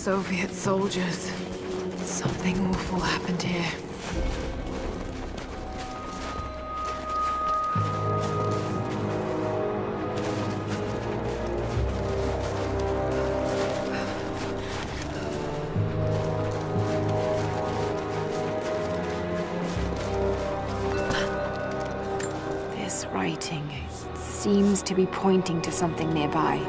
Soviet soldiers. Something awful happened here. This writing seems to be pointing to something nearby.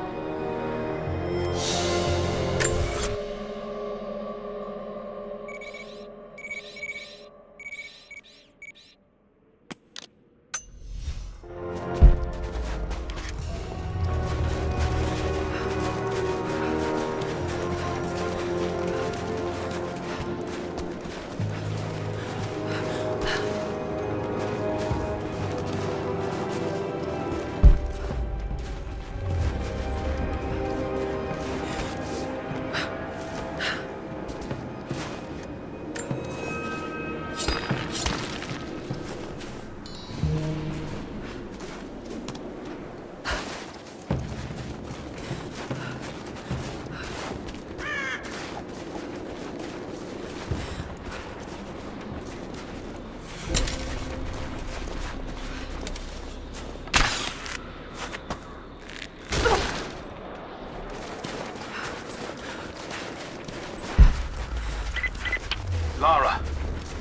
Lara,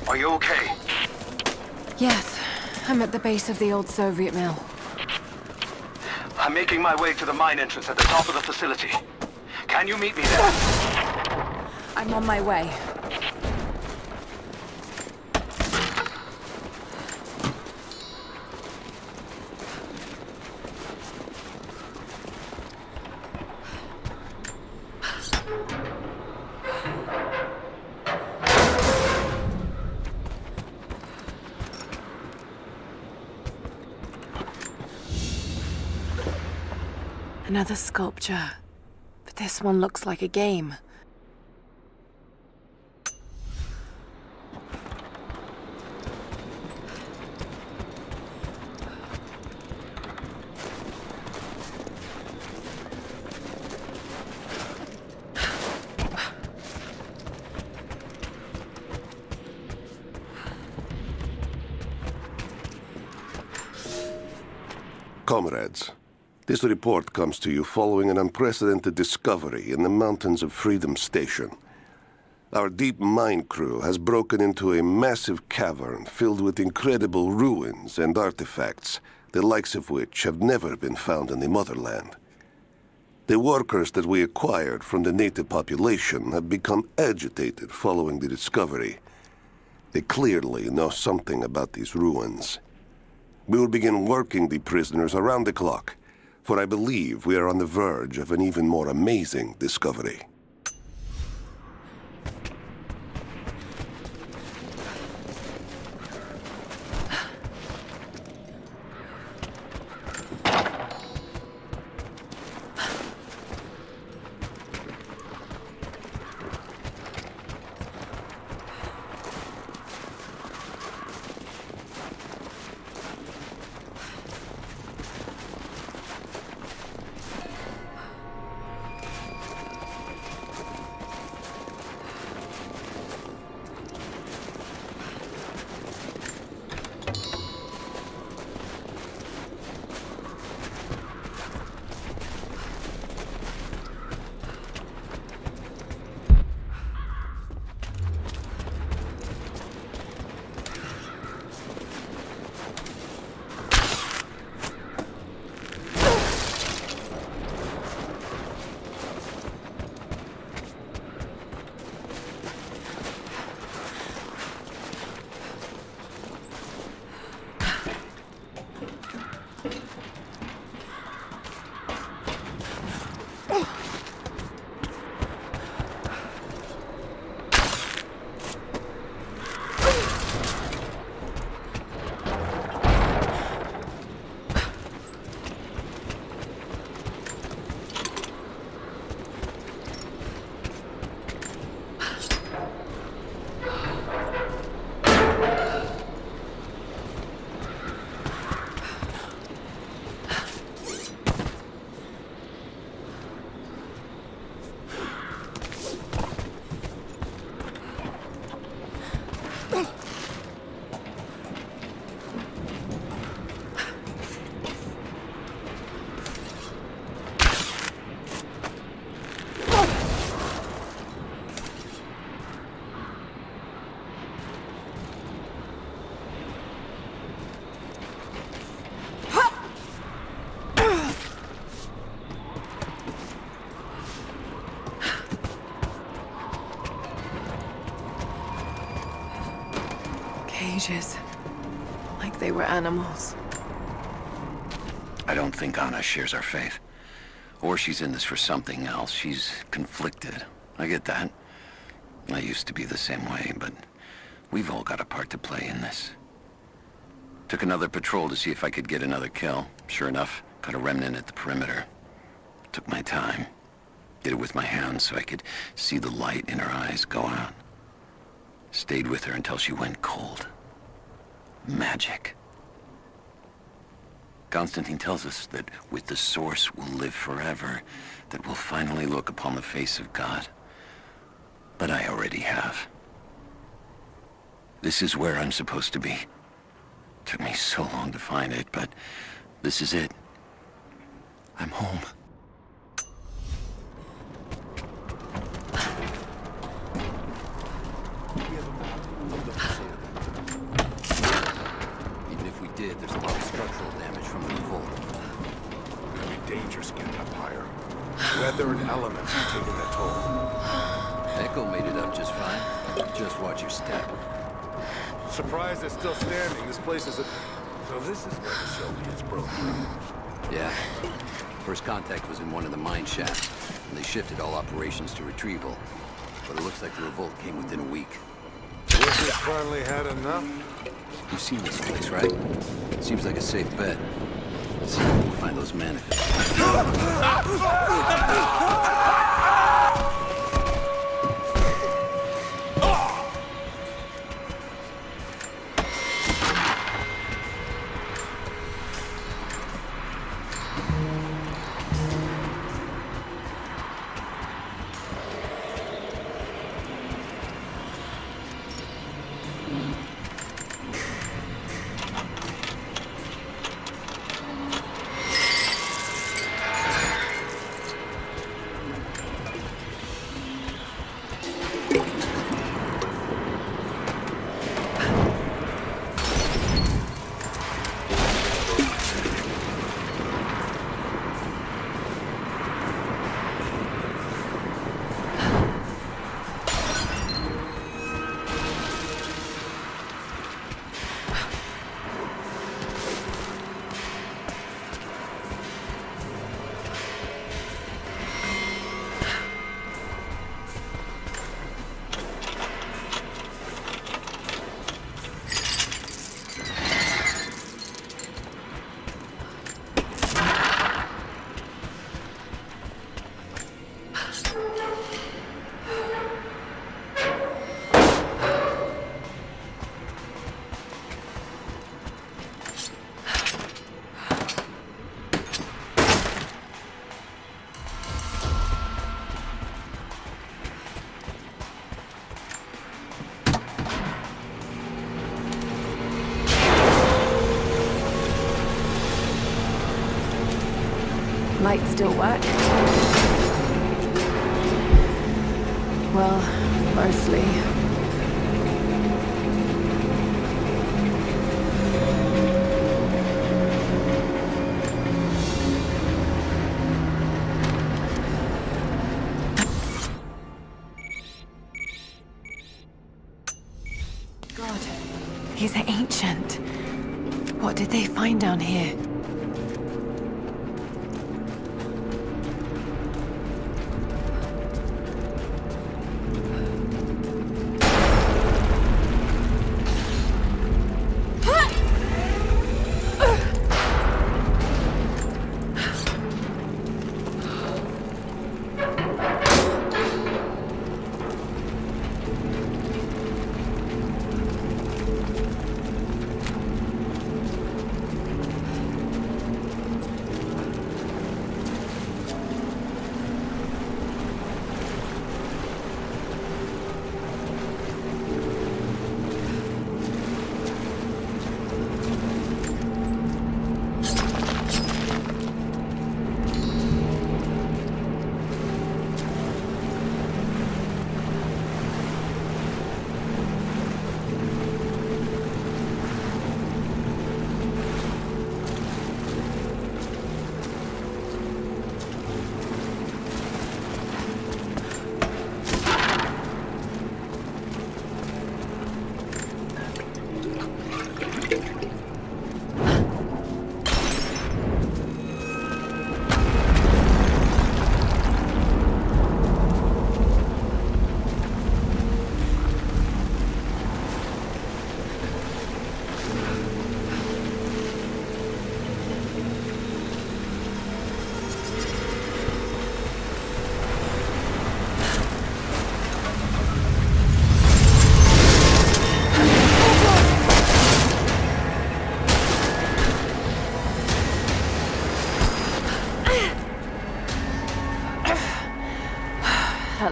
are you okay? Yes, I'm at the base of the old Soviet mill. I'm making my way to the mine entrance at the top of the facility. Can you meet me there? I'm on my way. Another sculpture, but this one looks like a game. Comrades, this report comes to you following an unprecedented discovery in the mountains of Freedom Station. Our deep mine crew has broken into a massive cavern filled with incredible ruins and artifacts, the likes of which have never been found in the motherland. The workers that we acquired from the native population have become agitated following the discovery. They clearly know something about these ruins. We will begin working the prisoners around the clock, for I believe we are on the verge of an even more amazing discovery. cages. Like they were animals. I don't think Anna shares our faith. Or she's in this for something else. She's conflicted. I get that. I used to be the same way, but we've all got a part to play in this. Took another patrol to see if I could get another kill. Sure enough, got a remnant at the perimeter. Took my time. Did it with my hands so I could see the light in her eyes go out. Stayed with her until she went cold. Magic. Constantine tells us that with the Source we'll live forever, that we'll finally look upon the face of God. But I already have. This is where I'm supposed to be. Took me so long to find it, but this is it. I'm home. Even if we did, there's a lot of structural damage from the revolt. It's gonna be dangerous getting up higher. Weather and elements are taking their toll. Echo made it up just fine. Just watch your step. Surprised it's still standing. This place is a... So this is where the Soviets broke through. Yeah. First contact was in one of the mine shafts, and they shifted all operations to retrieval. But it looks like the revolt came within a week. Russians finally had enough? You've seen this place, right? Seems like a safe bet. Let's see if we can find those manifests. Lights still work? Well, mostly. God, he's ancient. What did they find down here?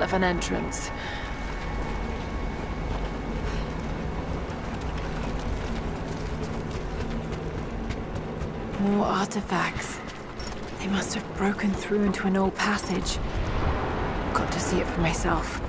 have an entrance. More artifacts. They must have broken through into an old passage. Got to see it for myself.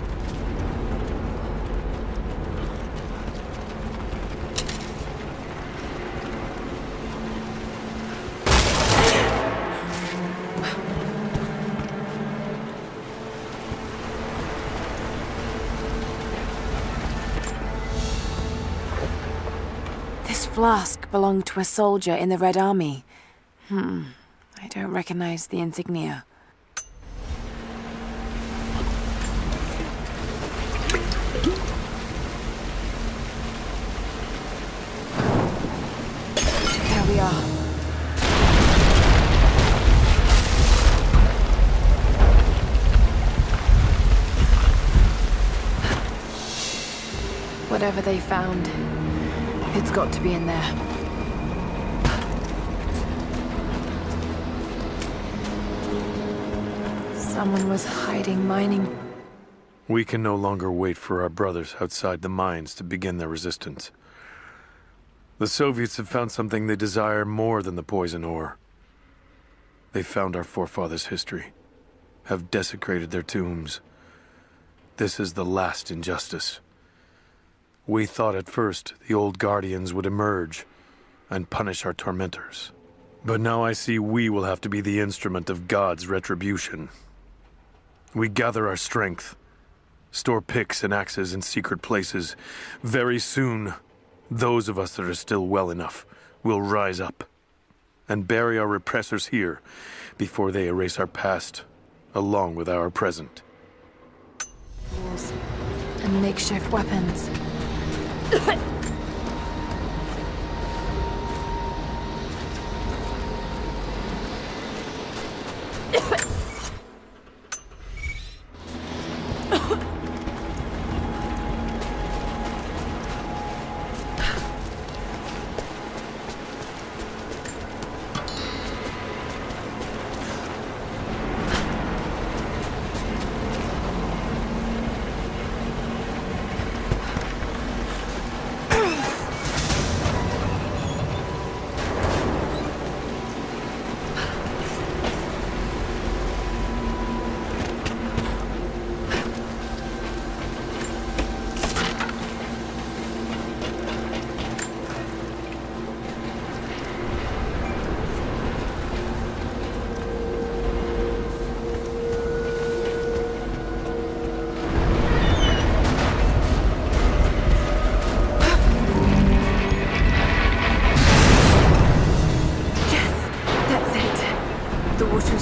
This flask belonged to a soldier in the Red Army. I don't recognize the insignia. There we are. Whatever they found, it's got to be in there. Someone was hiding mining. We can no longer wait for our brothers outside the mines to begin their resistance. The Soviets have found something they desire more than the poison ore. They found our forefathers' history, have desecrated their tombs. This is the last injustice. We thought at first the old guardians would emerge and punish our tormentors. But now I see we will have to be the instrument of God's retribution. We gather our strength, store picks and axes in secret places. Very soon, those of us that are still well enough will rise up and bury our repressors here before they erase our past along with our present. Tools and makeshift weapons.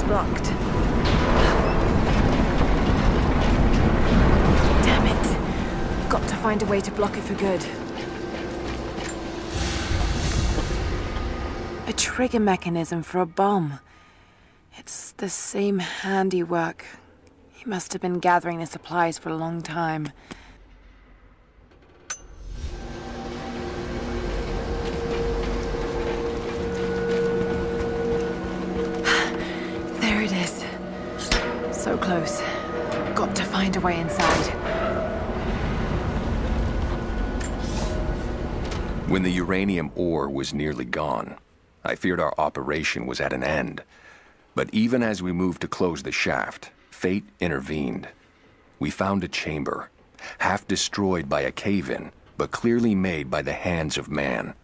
Blocked. Damn it. Got to find a way to block it for good. A trigger mechanism for a bomb. It's the same handiwork. He must have been gathering the supplies for a long time. There it is. So close. Got to find a way inside. When the uranium ore was nearly gone, I feared our operation was at an end. But even as we moved to close the shaft, fate intervened. We found a chamber, half destroyed by a cave-in, but clearly made by the hands of man.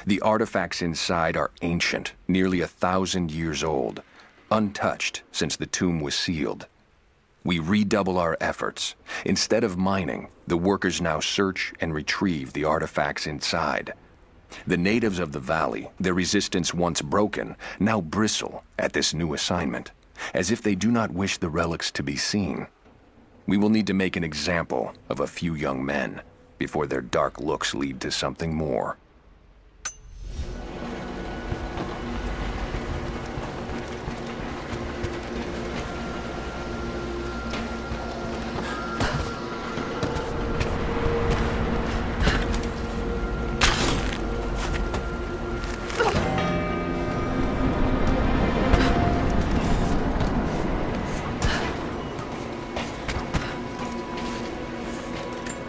The artifacts inside are ancient, nearly 1,000 years old, untouched since the tomb was sealed. We redouble our efforts. Instead of mining, the workers now search and retrieve the artifacts inside. The natives of the valley, their resistance once broken, now bristle at this new assignment, as if they do not wish the relics to be seen. We will need to make an example of a few young men before their dark looks lead to something more.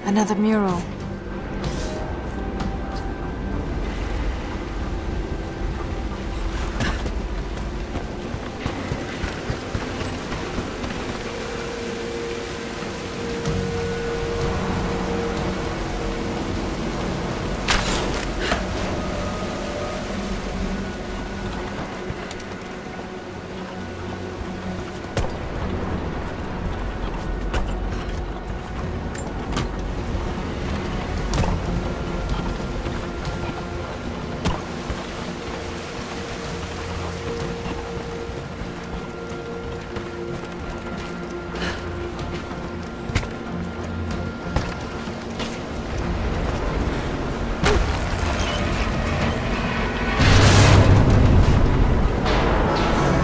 Another mural.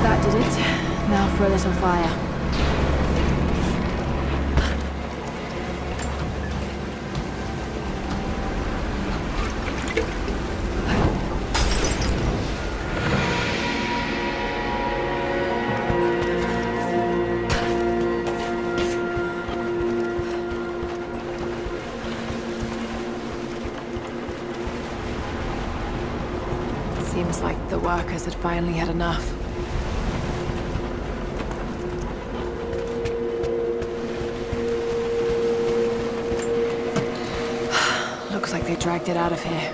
That did it. Now for a little fire. Seems like the workers had finally had enough. Looks like they dragged it out of here.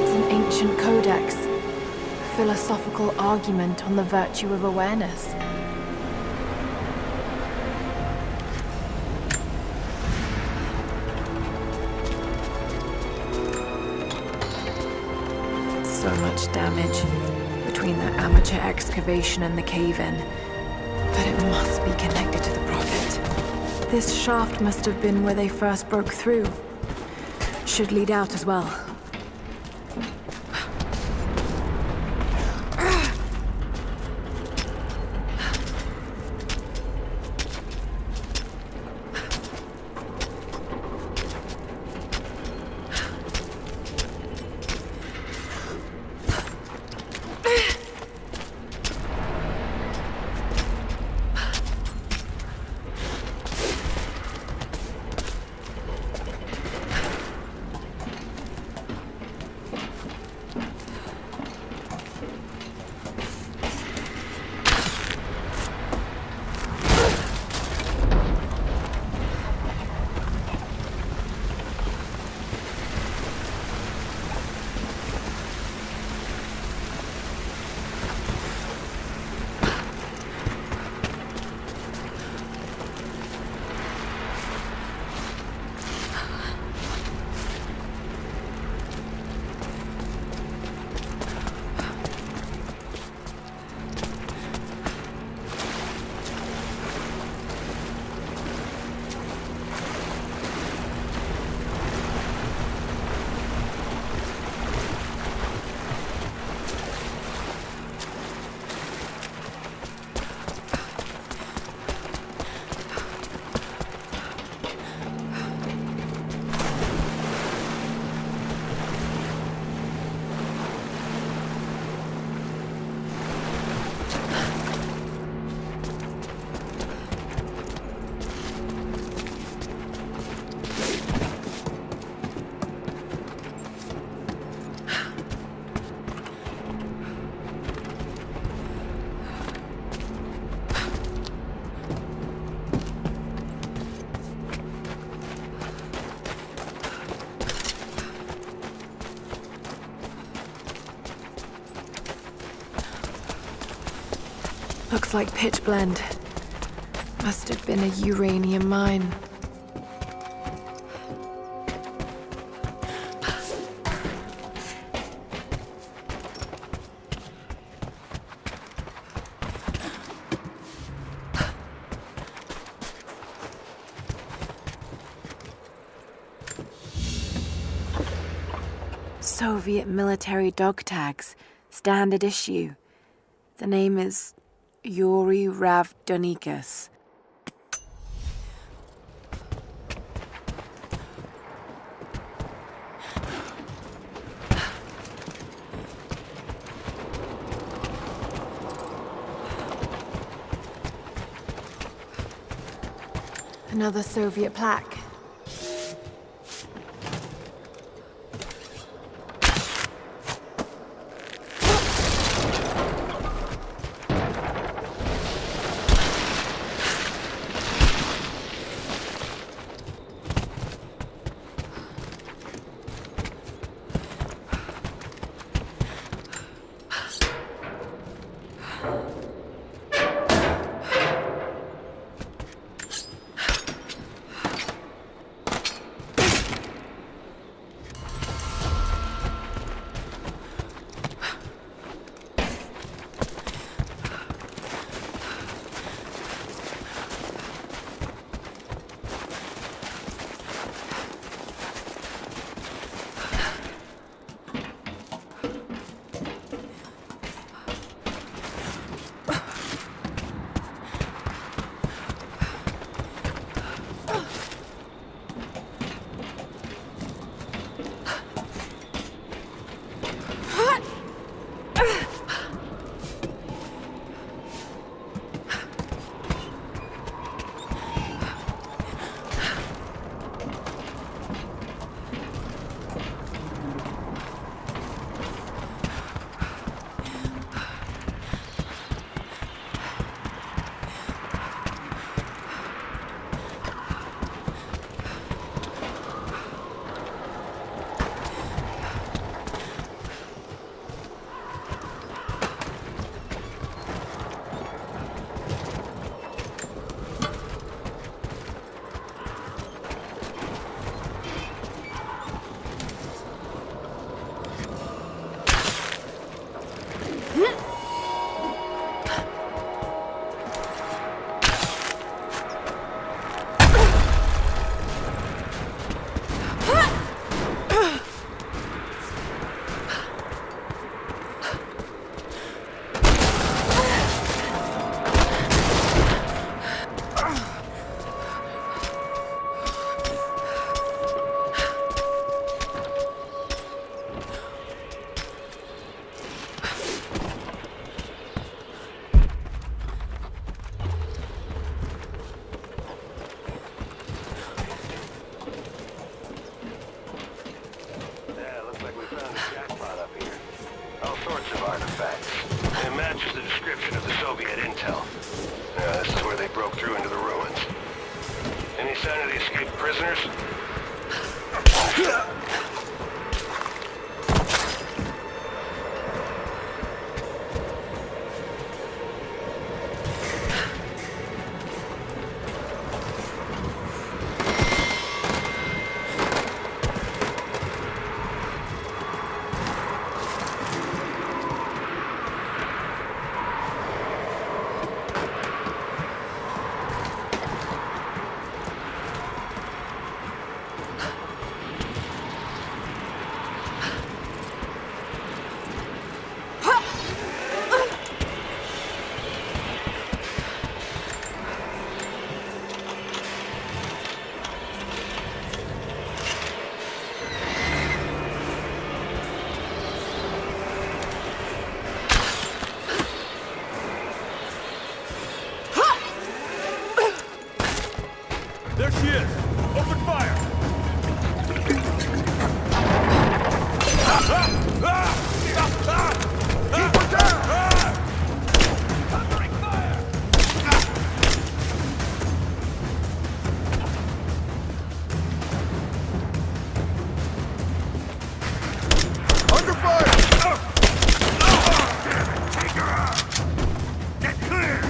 It's an ancient codex. A philosophical argument on the virtue of awareness. So much damage between the amateur excavation and the cave-in. But it must be connected to the Prophet. This shaft must have been where they first broke through. Should lead out as well. Looks like pitch blende. Must have been a uranium mine. Soviet military dog tags, standard issue. The name is Yuri Ravdonikas. Another Soviet plaque. There she is! Open fire! Keep her down! Covering fire! Under fire! Damn it! Take her out! Get clear!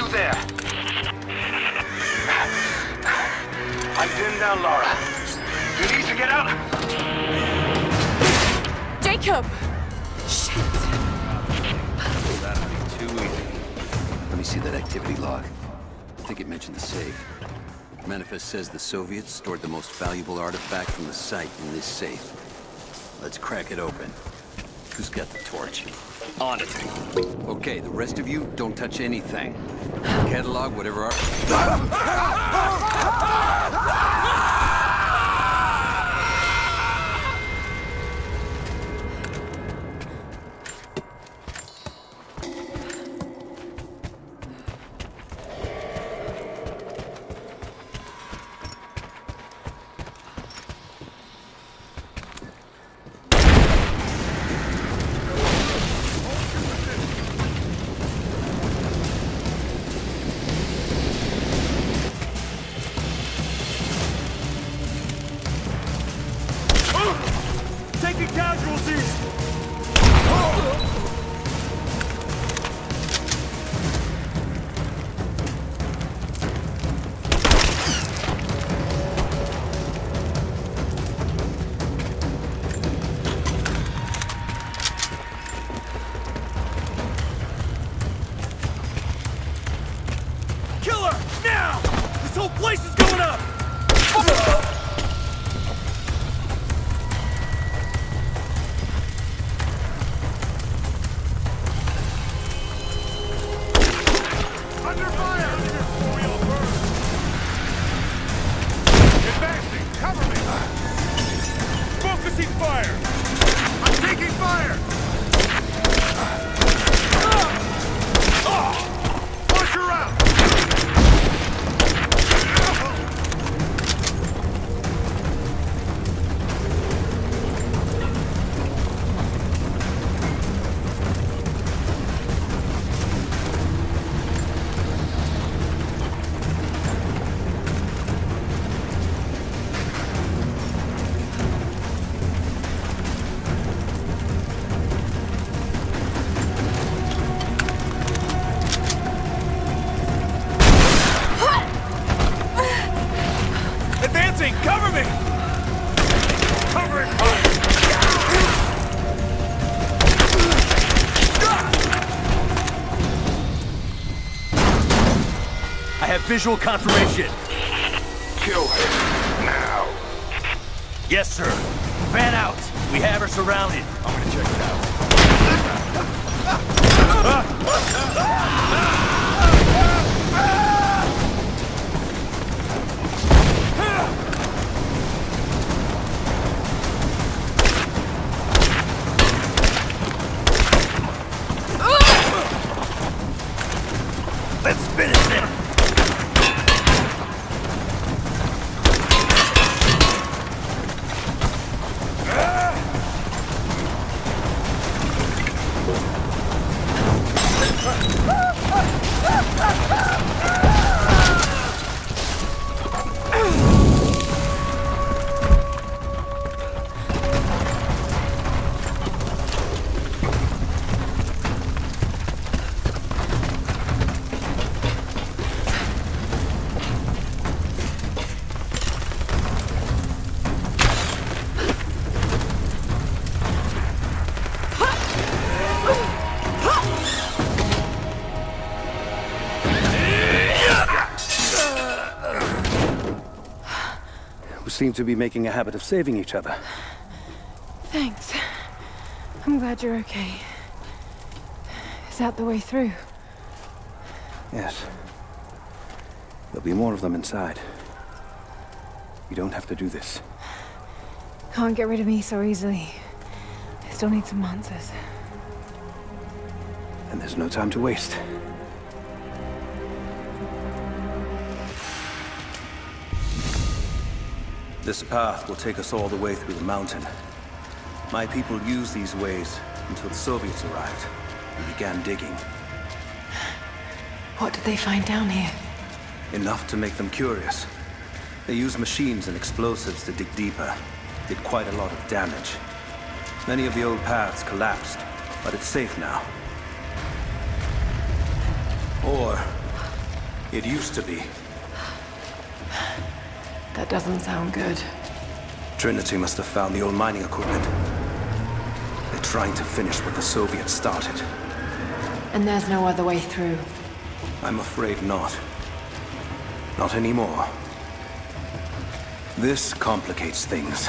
you there? I'm pinned down, Lara. You need to get out. Jacob! Shit! That'll be too easy. Let me see that activity log. I think it mentioned the safe. Manifest says the Soviets stored the most valuable artifact from the site in this safe. Let's crack it open. Who's got the torch? On it. Okay, the rest of you, don't touch anything. Catalog whatever Taking casualties! Killer! Now! This whole place is going up! Under fire! We'll burn! Advancing! Cover me! Focusing fire! I'm taking fire! Push her out! Advancing! Cover me! Covering fire! I have visual confirmation. Kill him now. Yes, sir. Fan out. We have her surrounded. I'm gonna check it out. Let's finish him! We seem to be making a habit of saving each other. Thanks. I'm glad you're okay. Is that the way through? Yes. There'll be more of them inside. You don't have to do this. Can't get rid of me so easily. I still need some answers. And there's no time to waste. This path will take us all the way through the mountain. My people used these ways until the Soviets arrived and began digging. What did they find down here? Enough to make them curious. They used machines and explosives to dig deeper. Did quite a lot of damage. Many of the old paths collapsed, but it's safe now. Or It used to be. That doesn't sound good. Trinity must have found the old mining equipment. They're trying to finish what the Soviets started. And there's no other way through. I'm afraid not. Not anymore. This complicates things.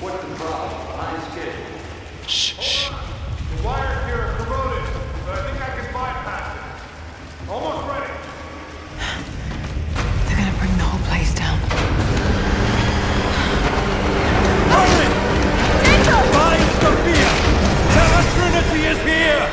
What's the problem? Behind his kid. Shh. The wire here are corroded, but I think I can bypass it. Almost ready. They're gonna bring the whole place down. Find Sophia! Tell her Trinity is here!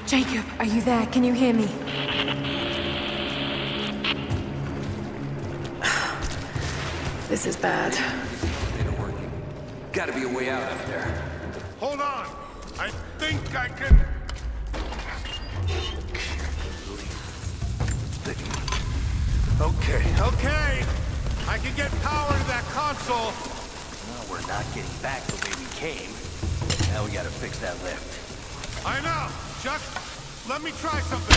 Jacob, are you there? Can you hear me? This is bad. Ain't working. Gotta be a way out up there. Hold on. I think I can... Okay. I can get power to that console. No, we're not getting back the way we came. Now we gotta fix that lift. I know. Just let me try something.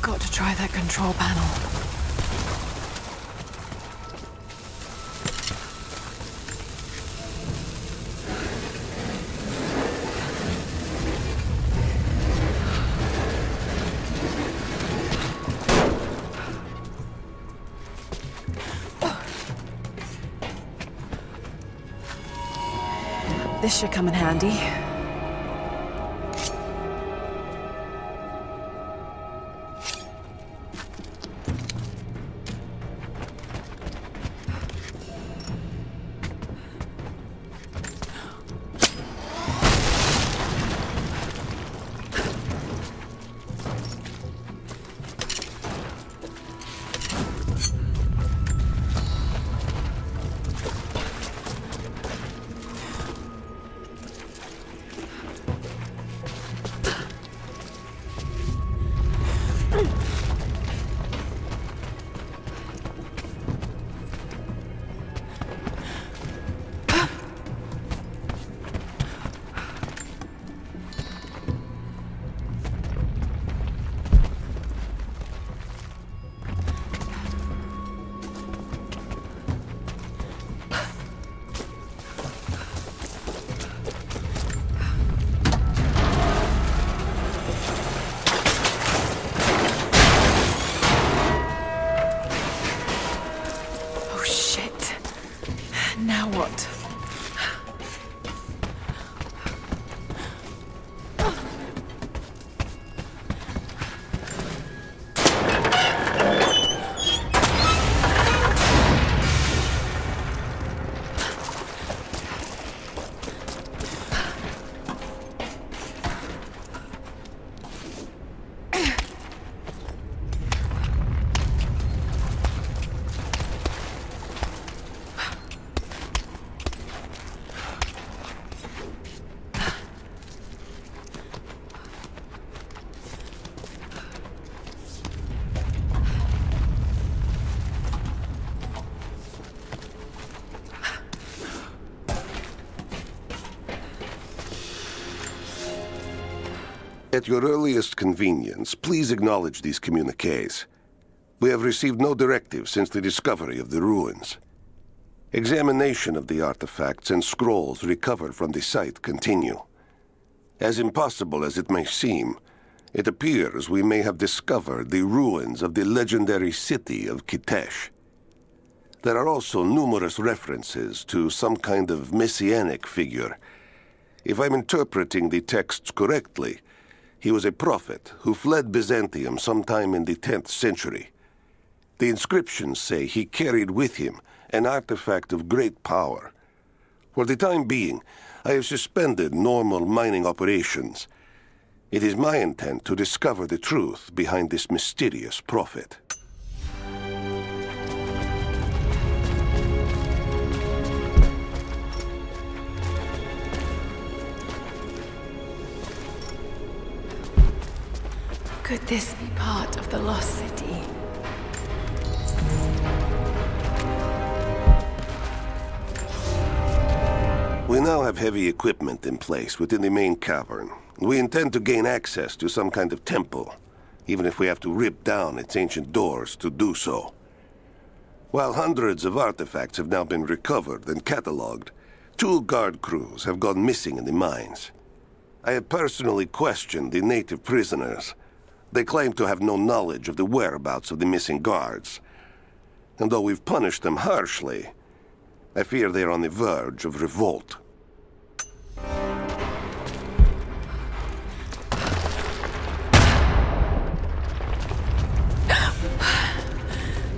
Got to try that control panel. This should come in handy. Now what? At your earliest convenience, please acknowledge these communiques. We have received no directive since the discovery of the ruins. Examination of the artifacts and scrolls recovered from the site continue. As impossible as it may seem, it appears we may have discovered the ruins of the legendary city of Kitesh. There are also numerous references to some kind of messianic figure. If I'm interpreting the texts correctly, he was a prophet who fled Byzantium sometime in the 10th century. The inscriptions say he carried with him an artifact of great power. For the time being, I have suspended normal mining operations. It is my intent to discover the truth behind this mysterious prophet. Could this be part of the Lost City? We now have heavy equipment in place within the main cavern. We intend to gain access to some kind of temple, even if we have to rip down its ancient doors to do so. While hundreds of artifacts have now been recovered and cataloged, 2 guard crews have gone missing in the mines. I have personally questioned the native prisoners. They claim to have no knowledge of the whereabouts of the missing guards. And though we've punished them harshly, I fear they are on the verge of revolt.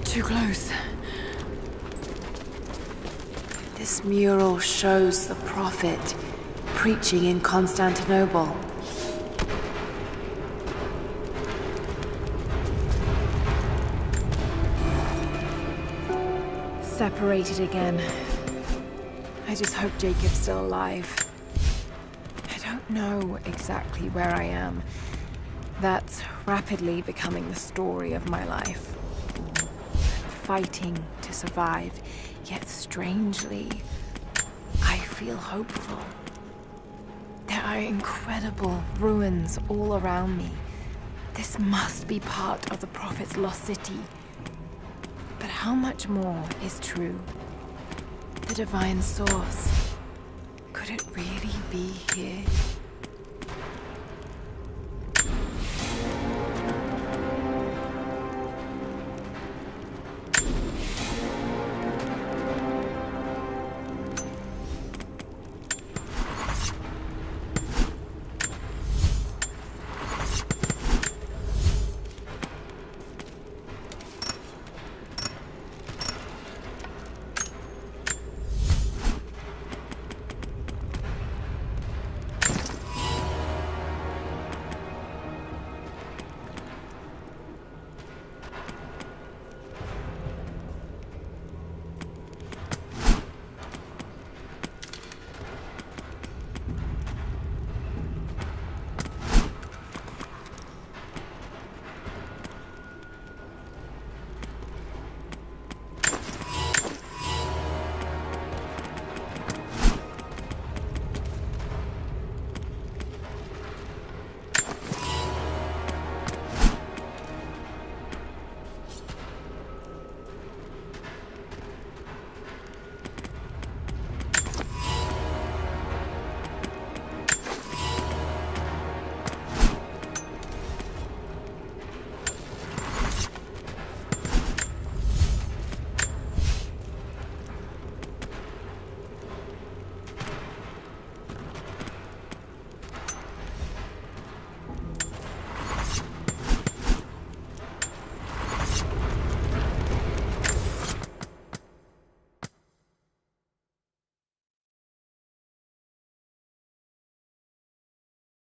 Too close. This mural shows the prophet preaching in Constantinople. Separated again. I just hope Jacob's still alive. I don't know exactly where I am. That's rapidly becoming the story of my life. Fighting to survive, yet strangely, I feel hopeful. There are incredible ruins all around me. This must be part of the Prophet's lost city. But how much more is true? The divine source, could it really be here?